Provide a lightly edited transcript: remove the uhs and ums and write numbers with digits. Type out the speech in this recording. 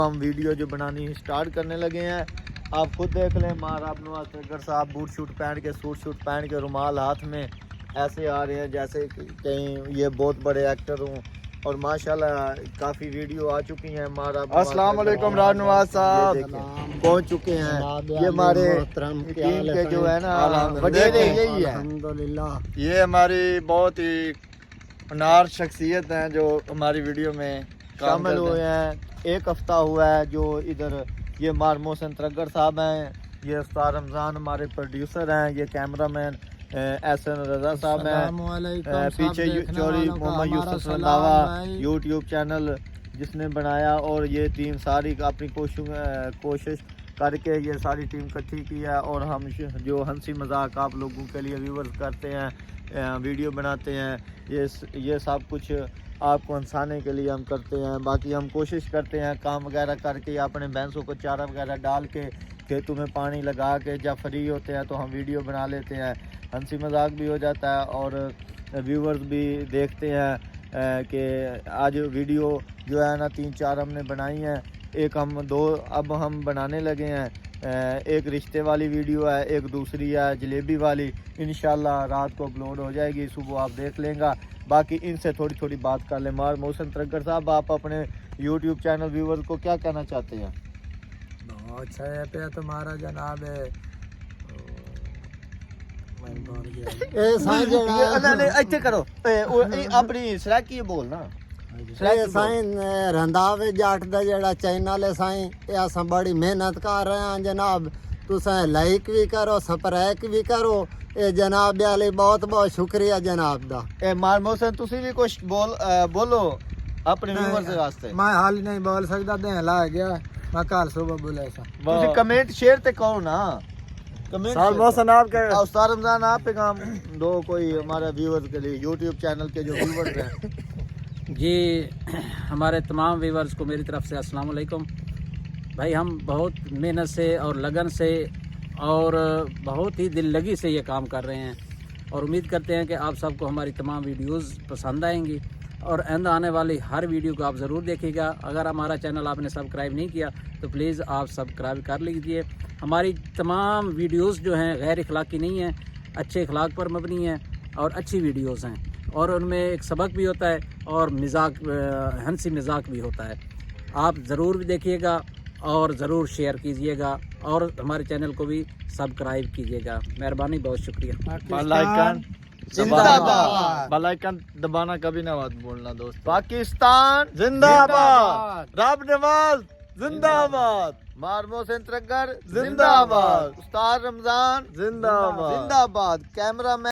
ہم ویڈیو جو بنانی سٹارٹ کرنے لگے ہیں. آپ خود دیکھ لیں مار آپ نواز ٹریگر صاحب بوٹ شوٹ پہن کے سوٹ پہن کے رومال ہاتھ میں ایسے آ رہے ہیں جیسے کہیں یہ بہت بڑے ایکٹر ہوں. اور ماشاءاللہ کافی ویڈیو آ چکی ہیں. السلام علیکم راج نواز صاحب پہنچ چکے ہیں. یہ ہمارے ٹیم کے جو ہے نا وڈیرے یہی ہے. الحمدللہ یہ ہماری بہت ہی انار شخصیت ہیں جو ہماری ویڈیو میں شامل ہوئے ہیں. ایک ہفتہ ہوا ہے جو ادھر یہ مار محسن ترگڑ صاحب ہیں, یہ استاد رمضان ہمارے پروڈیوسر ہیں, یہ کیمرہ مین احسن رضا صاحب ہیں, پیچھے چوری محمد یوسف رنداوا یوٹیوب چینل جس نے بنایا, اور یہ ٹیم ساری اپنی کوشش کر کے یہ ساری ٹیم اکٹھی کی ہے. اور ہم جو ہنسی مذاق آپ لوگوں کے لیے ویورز کرتے ہیں, ویڈیو بناتے ہیں, یہ سب کچھ آپ کو ہنسانے کے لیے ہم کرتے ہیں. باقی ہم کوشش کرتے ہیں کام وغیرہ کر کے اپنے بھینسوں کو چارہ وغیرہ ڈال کے کھیتوں میں پانی لگا کے جب فری ہوتے ہیں تو ہم ویڈیو بنا لیتے ہیں. ہنسی مذاق بھی ہو جاتا ہے اور ویورز بھی دیکھتے ہیں کہ آج ویڈیو جو ہے نا 3-4 ہم نے بنائی ہیں. ایک ہم 2 اب ہم بنانے لگے ہیں. ایک رشتے والی ویڈیو ہے, ایک دوسری ہے جلیبی والی. انشاءاللہ رات کو اپلوڈ ہو جائے گی, صبح آپ دیکھ لیں گا. باقی ان سے تھوڑی بات کر لیں. مار محسن ترگڑ صاحب آپ اپنے یوٹیوب چینل ویورز کو کیا کہنا چاہتے ہیں؟ بہت اچھا ہے پہ تمہارا جناب ہے. کرو اپنی سرائکی بولنا سائیں رنداوے جٹ دا جڑا چینل ہے سائیں, یہ اساں بڑی محنت کر رہے ہیں جناب. تساں لائک بھی کرو, سبسکرائب بھی کرو. اے جناب علی بہت بہت شکریہ جناب دا. اے مار محسن تسی بھی کچھ بولو اپنے ویورز واسطے. میں حال نہیں بول سکتا, دیں لا گیا میں کل صبح بولے سا. تسی کمنٹ شیئر تے کرو نا. سال محسن آپ کے استاد رمضان آپ پیغام دو کوئی ہمارے ویورز کے لیے, یوٹیوب چینل کے جو ویورز ہیں. جی ہمارے تمام ویورز کو میری طرف سے السلام علیکم. بھائی ہم بہت محنت سے اور لگن سے اور بہت ہی دل لگی سے یہ کام کر رہے ہیں, اور امید کرتے ہیں کہ آپ سب کو ہماری تمام ویڈیوز پسند آئیں گی, اور آئندہ آنے والی ہر ویڈیو کو آپ ضرور دیکھیے گا. اگر ہمارا چینل آپ نے سبسکرائب نہیں کیا تو پلیز آپ سبسکرائب کر لیجئے. ہماری تمام ویڈیوز جو ہیں غیر اخلاقی نہیں ہیں, اچھے اخلاق پر مبنی ہیں اور اچھی ویڈیوز ہیں, اور ان میں ایک سبق بھی ہوتا ہے اور مذاق ہنسی مذاق بھی ہوتا ہے. آپ ضرور بھی دیکھیے گا اور ضرور شیئر کیجئے گا, اور ہمارے چینل کو بھی سبسکرائب کیجئے گا. مہربانی, بہت شکریہ. بیل آئیکن دبانا کبھی نہ بات بولنا دوست. پاکستان زندہ باد, رب نواز زندہ باد, مار محسن ترگڑ زندہ باد, استاد رمضان زندہ باد. کیمرہ مین